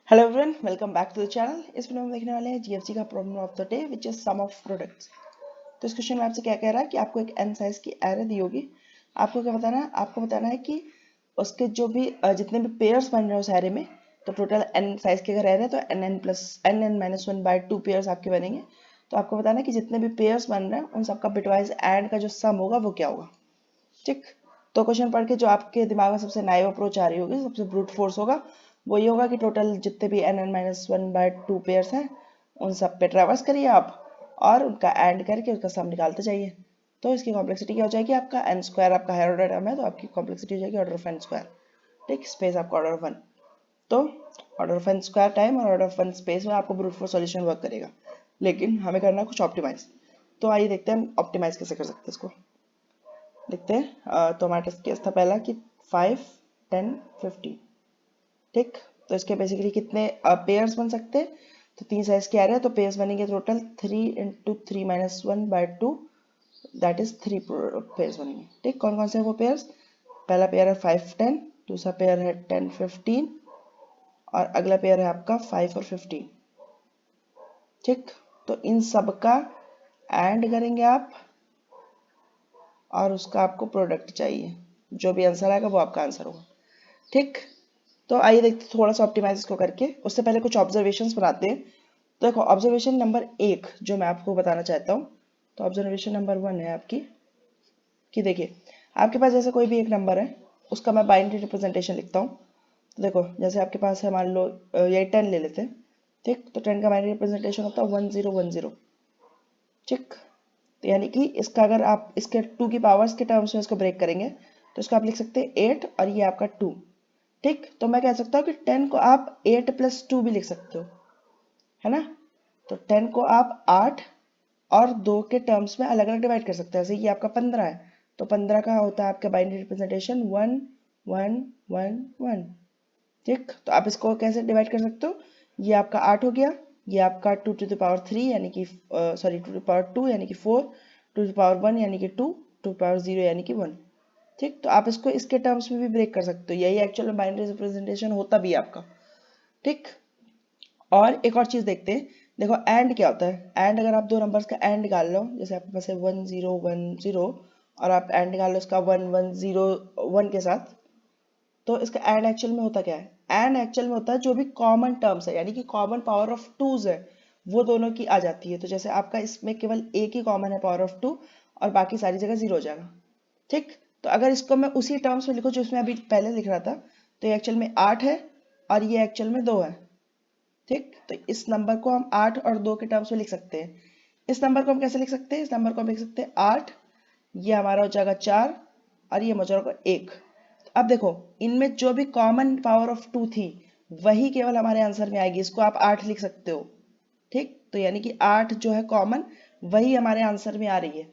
Hello everyone, welcome back to the channel. इस video में देखने वाले हैं जीएफसी का problem of the day which is sum of products. तो इस क्वेश्चन में आपसे क्या कह रहा है कि आपको एक एन साइज की एरे दी होगी। आपको क्या बताना है? आपको बताना है कि उसके जो भी जितने भी पेयर्स बन रहे हैं उस एरे में, तो टोटल एन साइज के अगर एरे है तो एन+n-1/2 पेयर्स आपके बनेंगे। तो आपको बताना है कि जितने भी पेयर्स बन रहे हैं उन सबका बिटवाइज एंड का जो सम होगा वो क्या होगा। ठीक, तो क्वेश्चन पढ़ के जो आपके दिमाग में सबसे नाइव अप्रोच आ रही होगी, सबसे ब्रूट फोर्स होगा, वो ये होगा कि टोटल जितने भी n(n-1/2 पेयर्स हैं उन सब पे ट्रैवर्स करिए आप और उनका एंड करके उसका सम निकालते जाइए। तो इसकी कॉम्प्लेक्सिटी क्या हो जाएगी? आपका n स्क्वायर आपका हायर ऑर्डर टर्म है तो आपकी कॉम्प्लेक्सिटी हो जाएगी ऑर्डर ऑफ n स्क्वायर। ठीक, स्पेस आपका ऑर्डर ऑफ 1। तो order of n square time और ऑर्डर ऑफ 1 स्पेस में आपको ब्रूट फोर्स सॉल्यूशन वर्क करेगा, लेकिन हमें करना है कुछ ऑप्टिमाइज। तो आइए देखते हैं हम ऑप्टिमाइज कैसे कर सकते हैं इसको। देखते हैं। तो हमारे टेस्ट केस था पहला कि 5, 10, 15। ठीक, तो इसके बेसिकली कितने पेयर्स बन सकते हैं? तो 3 साइज के आ रहे हैं तो पेयर्स बनेंगे टोटल 3 × 3-1/2, दैट इज 3 पेयर्स बनेंगे। ठीक, कौन कौन से वो पेयर्स? पहला पेयर है 5, 10, दूसरा पेयर है 10, 15 और अगला पेयर है आपका 5 और 15। ठीक, तो इन सब का एंड करेंगे आप और उसका आपको प्रोडक्ट चाहिए। जो भी आंसर आएगा वो आपका आंसर होगा। ठीक, तो आइए देखते हैं थोड़ा सा ऑप्टिमाइज इसको करके। उससे पहले कुछ ऑब्जर्वेशंस बनाते हैं। तो देखो, ऑब्जर्वेशन नंबर 1 जो मैं आपको बताना चाहता हूँ, तो ऑब्जर्वेशन नंबर 1 है आपकी कि देखिए, आपके पास जैसे कोई भी एक नंबर है उसका मैं बाइनरी रिप्रेजेंटेशन लिखता हूँ। तो देखो, जैसे आपके पास है, मान लो ये 10 ले लेते हैं। ठीक, तो 10 का बाइनरी रिप्रेजेंटेशन होता है 1010। ठीक, तो यानी कि इसका अगर आप इसके 2 की पावर्स के टर्म्स में इसको ब्रेक करेंगे तो इसको आप लिख सकते हैं 8 और ये आपका 2। ठीक, तो मैं कह सकता हूँ कि 10 को आप 8 + 2 भी लिख सकते हो, है ना। तो 10 को आप 8 और 2 के टर्म्स में अलग अलग डिवाइड कर सकते हैं। जैसे ये आपका 15 है तो 15 का होता है आपका बाइनरी रिप्रेजेंटेशन 1 1 1 1। ठीक, तो आप इसको कैसे डिवाइड कर सकते हो? ये आपका 8 हो गया, ये आपका 2⁻³ यानी कि सॉरी 2⁻2 यानी कि 4, 2⁻1 यानी कि 2, 2⁻0 यानी कि 1। ठीक, तो आप इसको इसके टर्म्स में भी ब्रेक कर सकते हो। यही एक्चुअल में बाइनरी रिप्रेजेंटेशन होता भी है आपका। ठीक, और एक और चीज देखते हैं। देखो, एंड क्या होता है? एंड अगर आप दो नंबर्स का एंड निकाल लो, जैसे आपके पास है 1010 और आप एंड निकाल लो इसका 1101 के साथ, तो इसका एंड एक्चुअल में होता क्या है? एंड एक्चुअल में होता है जो भी कॉमन टर्म्स है, यानी कि कॉमन पावर ऑफ टूज है, वो दोनों की आ जाती है। तो जैसे आपका इसमें केवल एक ही कॉमन है, पावर ऑफ 2, और बाकी सारी जगह 0 हो जाएगा। ठीक, तो अगर इसको मैं उसी टर्म्स में लिखूं जो इसमें अभी पहले लिख रहा था, तो ये एक्चुअल में 8 है और ये एक्चुअल में 2 है। ठीक, तो इस नंबर को हम 8 और 2 के टर्म्स में लिख सकते हैं। इस नंबर को हम कैसे लिख सकते हैं? इस नंबर को हम लिख सकते हैं 8, ये हमारा हो जाएगा 4 और ये हो जाएगा 1। अब देखो, इनमें जो भी कॉमन पावर ऑफ 2 थी वही केवल हमारे आंसर में आएगी। इसको आप 8 लिख सकते हो। ठीक, तो यानी कि 8 जो है कॉमन, वही हमारे आंसर में आ रही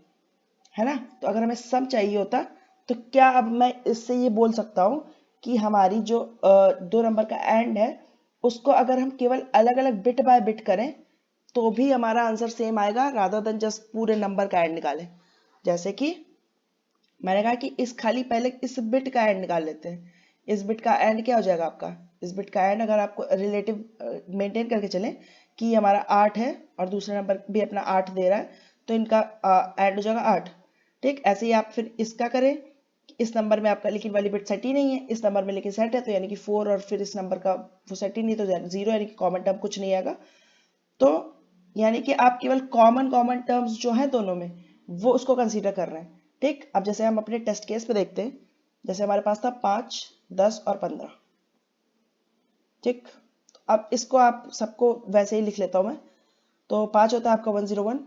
है ना। तो अगर हमें सम चाहिए होता तो क्या अब मैं इससे ये बोल सकता हूँ कि हमारी जो दो नंबर का एंड है उसको अगर हम केवल अलग अलग बिट बाय बिट करें तो भी हमारा आंसर सेम आएगा, रादर देन जस्ट पूरे नंबर का एंड निकालें। जैसे कि मैंने कहा कि इस खाली पहले इस बिट का एंड निकाल लेते हैं। इस बिट का एंड क्या हो जाएगा आपका? इस बिट का एंड अगर आपको रिलेटिव मेंटेन करके चले कि हमारा 8 है और दूसरा नंबर भी अपना 8 दे रहा है, तो इनका एंड हो जाएगा 8। ठीक, ऐसे ही आप फिर इसका करें। इस नंबर में आपका लेकिन वाली बिट सेट ही नहीं है, इस नंबर में लेकिन सेट है, तो यानी कि 4, और फिर इस नंबर का वो सेट ही नहीं, तो 0 यानी कि कॉमन टर्म कुछ नहीं आएगा। तो यानी कि आप केवल कॉमन कॉमन टर्म्स जो हैं दोनों में वो उसको कंसीडर कर रहे हैं। ठीक, अब जैसे हम अपने टेस्ट केस पे देखते हैं। जैसे हमारे पास था 5, 10 और 15। ठीक, अब इसको आप सबको वैसे ही लिख लेता हूं मैं। तो 5 होता है आपका 101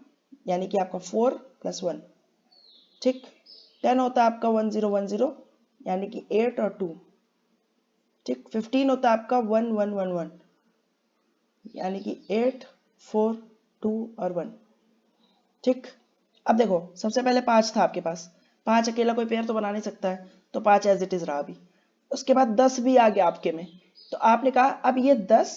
यानी कि आपका 4 + 1। ठीक, 10 होता है आपका 1010 यानी कि 8 और 2। ठीक, 15 होता है आपका 1111 यानी कि 8, 4, 2 और 1। ठीक, अब देखो, सबसे पहले 5 था आपके पास। 5 अकेला कोई पेयर तो बना नहीं सकता है, तो 5 एज इट इज रहा अभी। उसके बाद 10 भी आ गया आपके में। तो आपने कहा अब ये 10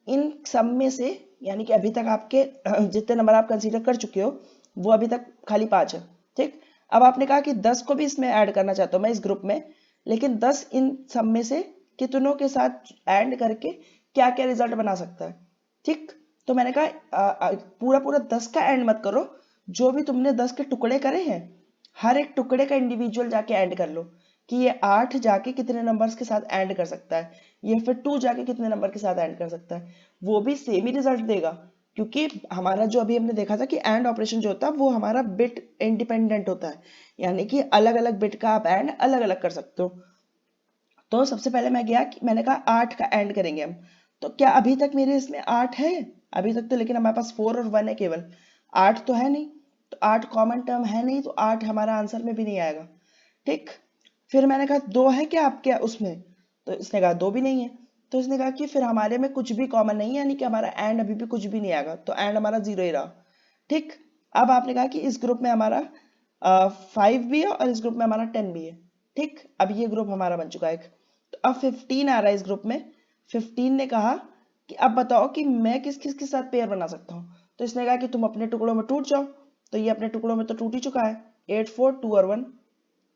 इन सब में से, यानी कि अभी तक आपके जितने नंबर आप कंसीडर कर चुके हो वो अभी तक खाली 5 है। ठीक, अब आपने कहा कि 10 को भी इसमें ऐड करना चाहता हूँ मैं इस ग्रुप में, लेकिन 10 इन सब में से कितनों के साथ ऐड करके क्या क्या रिजल्ट बना सकता है। ठीक, तो मैंने कहा पूरा पूरा 10 का एंड मत करो, जो भी तुमने 10 के टुकड़े करे हैं हर एक टुकड़े का इंडिविजुअल जाके ऐड कर लो कि ये 8 जाके कितने नंबर्स के साथ ऐड कर सकता है, ये फिर 2 जाके कितने नंबर के साथ ऐड कर सकता है, वो भी सेम ही रिजल्ट देगा। क्योंकि हमारा जो अभी हमने देखा था कि एंड ऑपरेशन जो होता है वो हमारा बिट इंडिपेंडेंट होता है, यानी कि अलग अलग बिट का आप एंड अलग अलग कर सकते हो। तो सबसे पहले मैं गया कि मैंने कहा 8 का एंड करेंगे हम। तो क्या अभी तक मेरे इसमें 8 है? अभी तक तो लेकिन हमारे पास 4 और 1 है, केवल 8 तो है नहीं। तो 8 कॉमन टर्म है नहीं, तो 8 हमारा आंसर में भी नहीं आएगा। ठीक, फिर मैंने कहा 2 है क्या आपके उसमें? तो इसने कहा 2 भी नहीं है। तो इसने कहा कि फिर हमारे में कुछ भी कॉमन नहीं है, यानी कि हमारा एंड अभी भी कुछ भी नहीं आएगा, तो एंड हमारा 0 ही रहा। ठीक, अब आपने कहा कि इस ग्रुप में हमारा 5 भी है और इस ग्रुप में हमारा 10 भी है। ठीक, अब ये ग्रुप हमारा बन चुका है। तो अब 15 आ रहा है इस ग्रुप में। 15 ने कहा कि अब बताओ कि मैं किस किस के साथ पेयर बना सकता हूँ। तो इसने कहा कि तुम अपने टुकड़ों में टूट जाओ। तो ये अपने टुकड़ों में तो टूट ही चुका है, 8 4 2 और 1।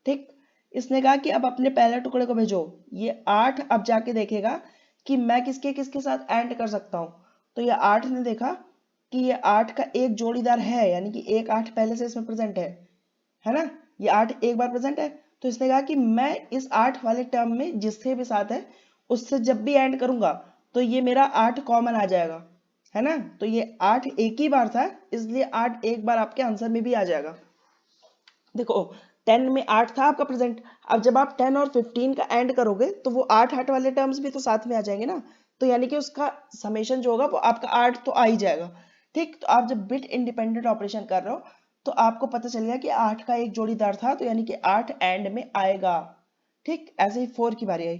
ठीक, इसने कहा कि अब अपने पहले टुकड़े को भेजो। ये 8 अब जाके देखेगा कि मैं किसके किसके साथ एंड कर सकता हूँ। तो ये 8 ने देखा कि ये 8 का एक जोड़ीदार है, यानी कि एक 8 पहले से इसमें प्रेजेंट है ना, ये 8 एक बार प्रेजेंट है। तो इसने कहा कि मैं इस 8 वाले टर्म में जिसके भी साथ है उससे जब भी एंड करूंगा तो ये मेरा 8 कॉमन आ जाएगा, है ना। तो ये 8 एक ही बार था, इसलिए 8 एक बार आपके आंसर में भी आ जाएगा। देखो 10 में 8 था आपका प्रेजेंट, अब जब आप 10 और 15 का एंड करोगे तो वो 8 वाले टर्म्स भी तो साथ में आ जाएंगे ना। तो यानी कि उसका समेशन जो होगा वो आपका 8 तो आ ही जाएगा। ठीक, तो आप जब बिट इंडिपेंडेंट ऑपरेशन कर रहे हो तो आपको पता चल गया कि 8 का एक जोड़ीदार था, तो यानी कि 8 एंड में आएगा। ठीक, ऐसे ही 4 की बारी आई।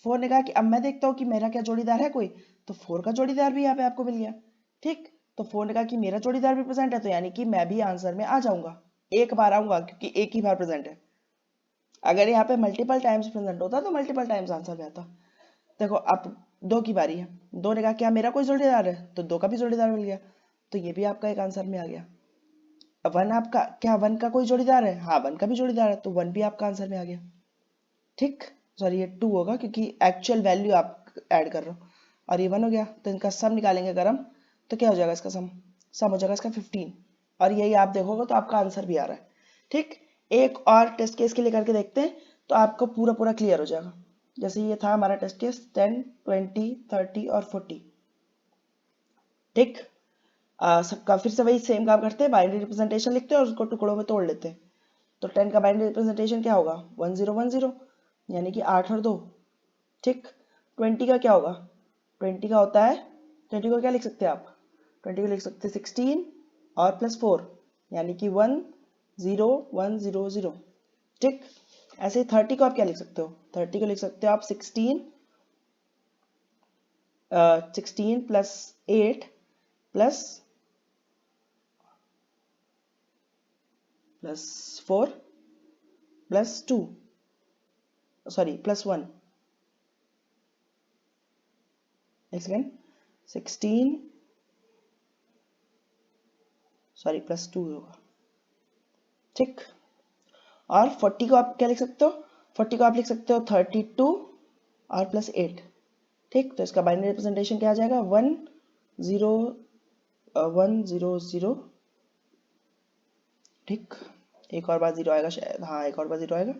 4 ने कहा कि अब मैं देखता हूँ कि मेरा क्या जोड़ीदार है कोई। तो 4 का जोड़ीदार भी यहाँ पे आपको मिल गया। ठीक, तो 4 ने कहा कि मेरा जोड़ीदार भी प्रेजेंट है, तो यानी कि मैं भी आंसर में आ जाऊंगा, एक बार आऊंगा क्योंकि एक ही बार प्रेजेंट है। अगर यहाँ पे मल्टीपल टाइम्स प्रेजेंट होता तो मल्टीपल टाइम्स आंसर में आता। देखो अब 2 की बारी है। 2 ने कहा क्या मेरा कोई जोड़ीदार है, तो 2 का भी जोड़ीदार मिल गया, तो ये भी आपका एक आंसर में आ गया। 1 आपका क्या 1 का कोई जोड़ीदार है? हाँ 1 का भी जोड़ीदार है, तो 1 भी आपका आंसर में आ गया। ठीक, सॉरी ये 2 होगा क्योंकि एक्चुअल वैल्यू आप ऐड कर रहे हो, और ये 1 हो गया। तो इनका सम निकालेंगे अगर हम, तो क्या हो जाएगा इसका सम? सम हो जाएगा इसका 15, और यही आप देखोगे तो आपका आंसर भी आ रहा है। ठीक, एक और टेस्ट केस के लिए करके देखते हैं तो आपको पूरा पूरा क्लियर हो जाएगा। जैसे ये था हमारा टेस्ट केस 10 20 30 और 40। ठीक, सबका फिर से वही सेम काम करते हैं, बाइनरी रिप्रेजेंटेशन लिखते हैं और उसको टुकड़ों में तोड़ लेते हैं। तो 10 का बाइनरी रिप्रेजेंटेशन क्या होगा? 1 0 1 0, यानी कि 8 और 2। ठीक, 20 का क्या होगा? 20 का होता है, 20 को क्या लिख सकते हैं आप? 20 को लिख सकते हैं 16 और +4, यानी कि 1 0 1 0 0। ठीक, ऐसे ही 30 को आप क्या लिख सकते हो? 30 को लिख सकते हो आप 16 16 +8 +4 +2, सॉरी +1। एक सेकेंड, 16 सॉरी +2 होगा। ठीक, और 40 को आप क्या लिख सकते हो? 40 को आप लिख सकते हो 32 और +8। ठीक, तो इसका बाइनरी रिप्रेजेंटेशन क्या आ जाएगा? 1 0 1 0 0। ठीक, एक और बार 0 आएगा शायद, हाँ एक और बार 0 आएगा।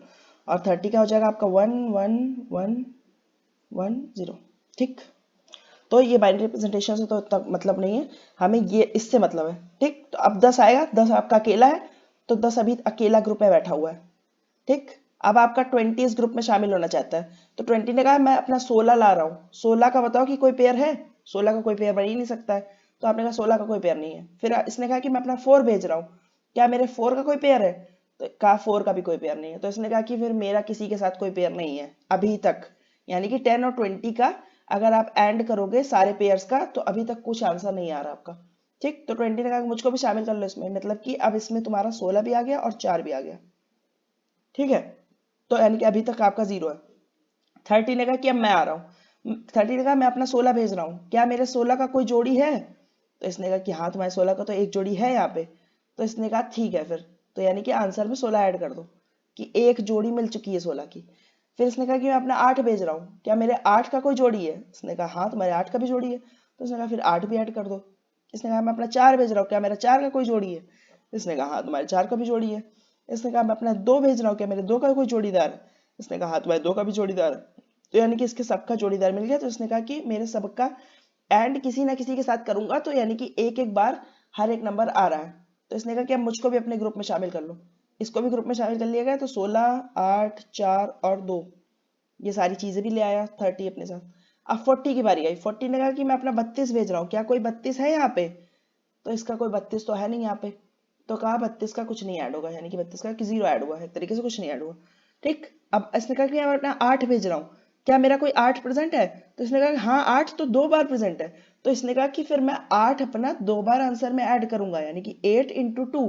और 30 क्या हो जाएगा आपका? 1 1 1 1 0। ठीक, तो ये बाइनरी रिप्रेजेंटेशन से तो इतना मतलब नहीं है, हमें ये इससे मतलब है। ठीक, तो अब 10 आएगा, 10 आपका अकेला है, तो 10 अभी अकेला ग्रुप में बैठा हुआ है। ठीक, अब आपका 20 इस ग्रुप में शामिल होना चाहता है, तो 20 ने कहा मैं अपना 16 ला रहा हूँ। 16 का बताओ कि कोई पेयर है? 16 का कोई पेयर बन ही नहीं सकता है, तो आपने कहा 16 का कोई पेयर नहीं है। फिर इसने कहा कि मैं अपना 4 भेज रहा हूँ, क्या मेरे 4 का कोई पेयर है? तो कहा 4 का भी कोई पेयर नहीं है। तो इसने कहा कि फिर मेरा किसी के साथ कोई पेयर नहीं है अभी तक, यानी कि 10 और 20 का अगर आप एंड करोगे सारे पेयर्स का तो अभी तक कुछ आंसर नहीं आ रहा आपका। ठीक, तो 20 ने कहा मुझको भी शामिल कर लो इसमें, मतलब कि अब इसमें तुम्हारा 16 भी आ गया और 4 भी आ गया। ठीक है, तो यानी कि अभी तक आपका 0 है। 30 ने कहा कि अब मैं आ रहा हूँ। 30 ने कहा मैं अपना 16 भेज रहा हूँ, क्या मेरे 16 का कोई जोड़ी है? तो इसने कहा कि हाँ तुम्हारे 16 का तो एक जोड़ी है यहाँ पे। तो इसने कहा ठीक है फिर, तो यानी कि आंसर में 16 ऐड कर दो कि एक जोड़ी मिल चुकी है 16 की। फिर इसने कहा कि मैं अपना 8 भेज रहा हूँ, क्या मेरे 8 का कोई जोड़ी है? इसने कहा हाँ तुम्हारे 8 का भी जोड़ी है। तो उसने कहा फिर 8 भी ऐड कर दो। इसने कहा मैं अपना 4 भेज रहा हूँ, क्या मेरा 4 का कोई जोड़ी है? इसने कहा हाँ तुम्हारे 4 का भी जोड़ी है। इसने कहा मैं अपना 2 भेज रहा हूँ, क्या मेरे 2 का कोई जोड़ीदार है? इसने कहा हाँ तुम्हारे 2 का भी जोड़ीदार है। तो यानी कि इसके सबका जोड़ीदार मिल गया। तो इसने कहा कि मेरे सबका एंड किसी ना किसी के साथ करूंगा, तो यानी कि एक एक बार हर एक नंबर आ रहा है। तो इसने कहा कि अब मुझको भी अपने ग्रुप में शामिल कर लो। इसको भी ग्रुप में शामिल कर लिया गया। तो 16, 8, 4 और 2 ये सारी चीजें भी ले आया 30 अपने साथ। अब 40 की बारी आई। 40 ने कहा कि मैं अपना 32 भेज रहा हूँ, क्या कोई 32 है यहाँ पे? तो इसका कोई 32 तो है नहीं यहाँ पे। तो कहा 32 का कुछ नहीं ऐड होगा, यानी कि 32 का कि 0 ऐड हुआ है, एक तरीके से कुछ नहीं ऐड हुआ। ठीक। अब इसने कहा कि मैं अपना 8 भेज रहा हूँ, क्या मेरा कोई 8 प्रेजेंट है? तो इसने कहा हाँ 8 तो 2 बार प्रेजेंट है। तो इसने कहा कि फिर मैं 8 अपना 2 बार आंसर में ऐड करूंगा, यानी कि 8 इंटू 2,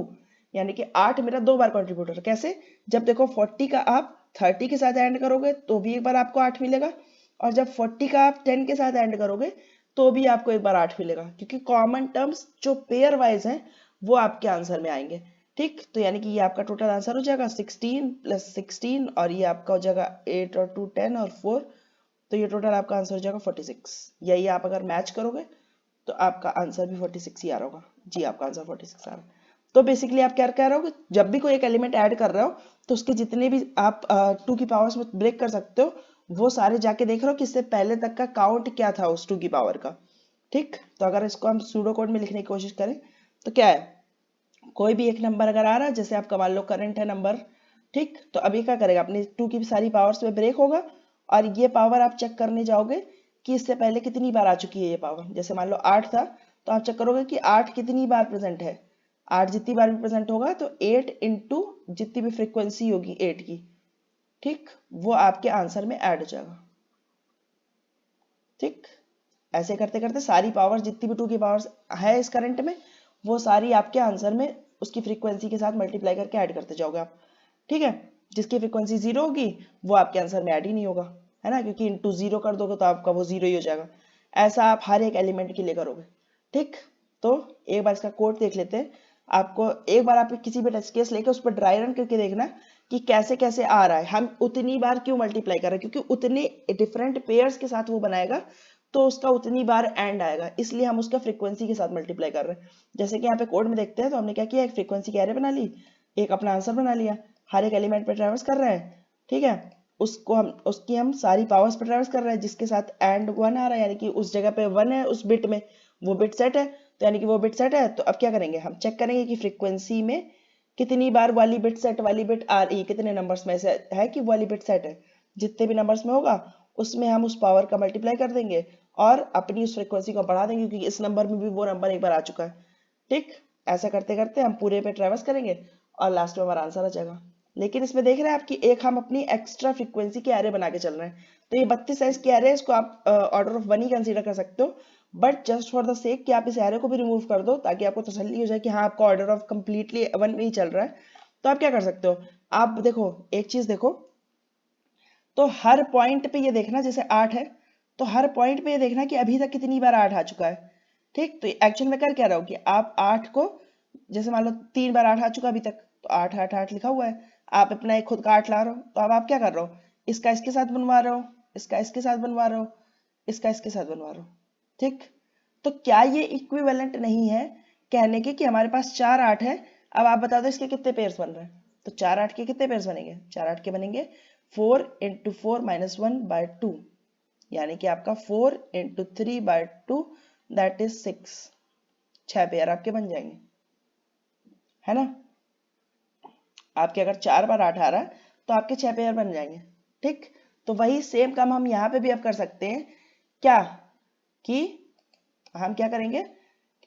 यानी कि 8 मेरा 2 बार कॉन्ट्रीब्यूटर। कैसे? जब देखो 40 का आप 30 के साथ ऐड करोगे तो भी एक बार आपको 8 मिलेगा, और जब 40 का आप 10 के साथ ऐड करोगे तो भी आपको एक बार 8 मिलेगा, क्योंकि कॉमन टर्म्स जो पेयर वाइज हैं वो आपके आंसर में आएंगे। ठीक। तो यानी कि ये आपका टोटल आंसर हो जाएगा 16 + 16, और ये आपका हो जाएगा 8 और 2 10 और 4। तो ये टोटल आपका आंसर हो जाएगा 46। यही आप अगर मैच करोगे तो आपका आंसर भी 46 ही आ रहा होगा। जी आपका आंसर 46 आ रहा है। तो बेसिकली आप क्या कह रहे हो, जब भी कोई एक एलिमेंट ऐड कर रहे हो तो उसके जितने भी आप 2 की पावर्स में ब्रेक कर सकते हो, वो सारे जाके देख रहे हो कि इससे पहले तक का काउंट क्या था उस 2 की पावर का। ठीक। तो अगर इसको हम सूडो कोड में लिखने की कोशिश करें तो क्या है, कोई भी एक नंबर अगर आ रहा है, जैसे आपका मान लो करंट है नंबर, ठीक, तो अभी क्या करेगा, अपने 2 की सारी पावर्स में ब्रेक होगा और ये पावर आप चेक करने जाओगे कि इससे पहले कितनी बार आ चुकी है ये पावर। जैसे मान लो 8 था, तो आप चेक करोगे कि 8 कितनी बार प्रेजेंट है। 8 जितनी बार भी प्रेजेंट होगा तो 8 इंटू जितनी भी फ्रीक्वेंसी होगी 8 की, ठीक, वो आपके आंसर में ऐड हो जाएगा। ठीक। ऐसे करते करते सारी पावर्स जितनी भी 2 की पावर्स है इस करंट में, वो सारी आपके आंसर में उसकी फ्रीक्वेंसी के साथ मल्टीप्लाई करके ऐड करते जाओगे आप। ठीक है। जिसकी फ्रीक्वेंसी 0 होगी वो आपके आंसर में ऐड ही नहीं होगा, है ना, क्योंकि इंटू 0 कर दोगे तो आपका वो 0 ही हो जाएगा। ऐसा आप हर एक एलिमेंट के लिए करोगे। ठीक। तो एक बार इसका कोड देख लेते हैं। आपको एक बार आप किसी भी टेस्ट केस लेके उस पर ड्राई रन करके देखना कि कैसे कैसे आ रहा है। हम उतनी बार क्यों मल्टीप्लाई कर रहे हैं, क्योंकि उतने डिफरेंट पेयर्स के साथ वो बनाएगा तो उसका उतनी बार एंड आएगा, इसलिए हम उसका फ्रीक्वेंसी के साथ मल्टीप्लाई कर रहे हैं। जैसे कि यहाँ पे कोड में देखते हैं, तो हमने क्या किया, एक फ्रीक्वेंसी की एरे बना ली, एक अपना आंसर बना लिया, हर एक एलिमेंट पे ट्रैवर्स कर रहे हैं। ठीक है। उसको हम उसकी हम सारी पावर्स पे ट्रैवर्स कर रहे हैं जिसके साथ एंड 1 आ रहा है, यानी कि उस जगह पे 1 है उस बिट में, वो बिट सेट है, तो यानी कि वो बिट सेट है। तो अब क्या करेंगे, हम चेक करेंगे कि फ्रीक्वेंसी में कितनी बार वाली बिट सेट वाली बिट आ रही है, कितने नंबर्स में से है कि वाली बिट सेट है। जितने भी नंबर्स में होगा उसमें हम उस पावर का मल्टीप्लाई कर देंगे और अपनी उस फ्रीक्वेंसी को बढ़ा देंगे, क्योंकि इस नंबर में भी वो नंबर एक बार आ चुका है। ठीक। ऐसा करते करते हम पूरे पे ट्रैवर्स करेंगे और लास्ट में हमारा आंसर आ जाएगा। लेकिन इसमें देख रहे हैं आप कि एक हम अपनी एक्स्ट्रा फ्रीक्वेंसी की एरे बना के चल रहे हैं। तो ये 32 साइज की एरे है, इसको आप ऑर्डर ऑफ 1 ही कंसीडर कर सकते हो, but just for the sake कि आप इस एरे को भी रिमूव कर दो ताकि आपको तसल्ली हो जाए कि हाँ आपका ऑर्डर ऑफ कंप्लीटली 1 में ही चल रहा है। तो आप क्या कर सकते हो, आप देखो एक चीज देखो, तो हर पॉइंट पे ये देखना, जैसे 8 है तो हर पॉइंट पे ये देखना कि अभी तक कितनी बार 8 आ चुका है। ठीक। तो एक्चुअल में कर क्या रहा हो कि आप 8 को, जैसे मान लो 3 बार 8 आ चुका अभी तक, तो 8 8 8 लिखा हुआ है, आप अपना एक खुद का 8 ला रहे हो, तो अब आप क्या कर रहे हो, इसका इसके साथ बनवा रहे हो, इसका इसके साथ बनवा रहे हो, इसका इसके साथ बनवा रहे हो। ठीक। तो क्या ये इक्विवेलेंट नहीं है कहने के कि हमारे पास 4 8 है, अब आप बता दो इसके कितने पेयर्स बन रहे हैं। तो 4 8 के कितने पेयर्स बनेंगे, 4 8 के बनेंगे 4 इंटू 4 माइनस 1 बाय 2, यानी कि आपका 4 into 3 by 2 that is 6। 6 pair आपके बन जाएंगे, है ना। आपके अगर 4 बार 8 आ रहा है तो आपके 6 पेयर बन जाएंगे। ठीक। तो वही सेम काम हम यहाँ पे भी अब कर सकते हैं, क्या कि हम क्या करेंगे,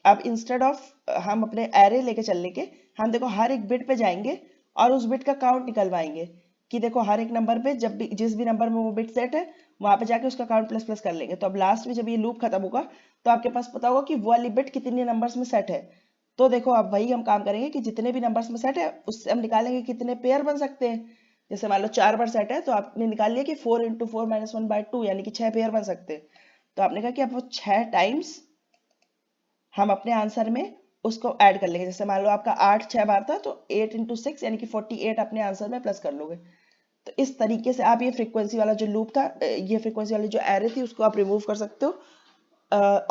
अब इंस्टेड ऑफ हम अपने एरे लेके चलने के, हम देखो हर एक बिट पे जाएंगे और उस बिट का काउंट निकलवाएंगे कि देखो हर एक नंबर पे जब भी जिस भी नंबर में वो बिट सेट है वहां पे जाके उसका काउंट प्लस प्लस कर लेंगे। तो अब लास्ट में जब ये लूप खत्म होगा तो आपके पास पता होगा कि वो वाली बिट कितने नंबर्स में सेट है। तो देखो अब वही हम काम करेंगे कि जितने भी नंबर्स में सेट है उससे हम निकालेंगे कितने पेयर बन सकते हैं। जैसे मान लो 4 बार सेट है तो आपने निकाल लिया कि 4 इंटू 4 माइनस 1 बाय 2, यानी कि 6 पेयर बन सकते हैं। तो आपने कहा कि अब वो 6 टाइम्स हम अपने आंसर में उसको ऐड कर लेंगे। जैसे मान लो आपका 8 6 बार था तो 8 इंटू 6 यानी कि 48 अपने आंसर में प्लस कर लोगे। तो इस तरीके से आप ये फ्रीक्वेंसी वाला जो लूप था, ये फ्रीक्वेंसी वाली जो एरे थी, उसको आप रिमूव कर सकते हो।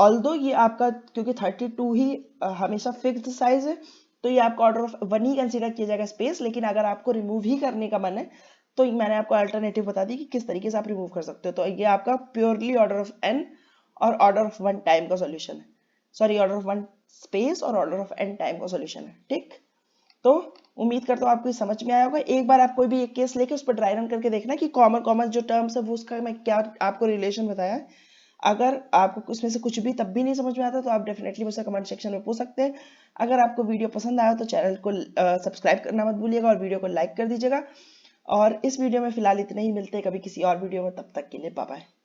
ऑल्दो ये आपका क्योंकि 32 ही हमेशा फिक्स्ड साइज है, तो ये आपका ऑर्डर ऑफ 1 ही कंसीडर किया जाएगा स्पेस। लेकिन अगर आपको रिमूव ही करने का मन है तो मैंने आपको अल्टरनेटिव बता दी कि किस तरीके से आप रिमूव कर सकते हो। तो ये आपका प्योरली ऑर्डर ऑफ n और ऑर्डर ऑफ 1 टाइम का सॉल्यूशन है, सॉरी ऑर्डर ऑफ 1 स्पेस और ऑर्डर ऑफ n टाइम का सॉल्यूशन है। ठीक, तो उम्मीद करता हूँ आपको समझ में आया होगा। एक बार आप कोई भी एक केस लेके उस पर ड्राई रन करके देखना कि कॉमन कॉमन जो टर्म्स है वो उसका मैं क्या आपको रिलेशन बताया है। अगर आपको उसमें से कुछ भी तब भी नहीं समझ में आता तो आप डेफिनेटली मुझसे कमेंट सेक्शन में पूछ सकते हैं। अगर आपको वीडियो पसंद आया तो चैनल को सब्सक्राइब करना मत भूलिएगा और वीडियो को लाइक कर दीजिएगा। और इस वीडियो में फिलहाल इतना ही, मिलते हैं कभी किसी और वीडियो में, तब तक के लिए बाय बाय।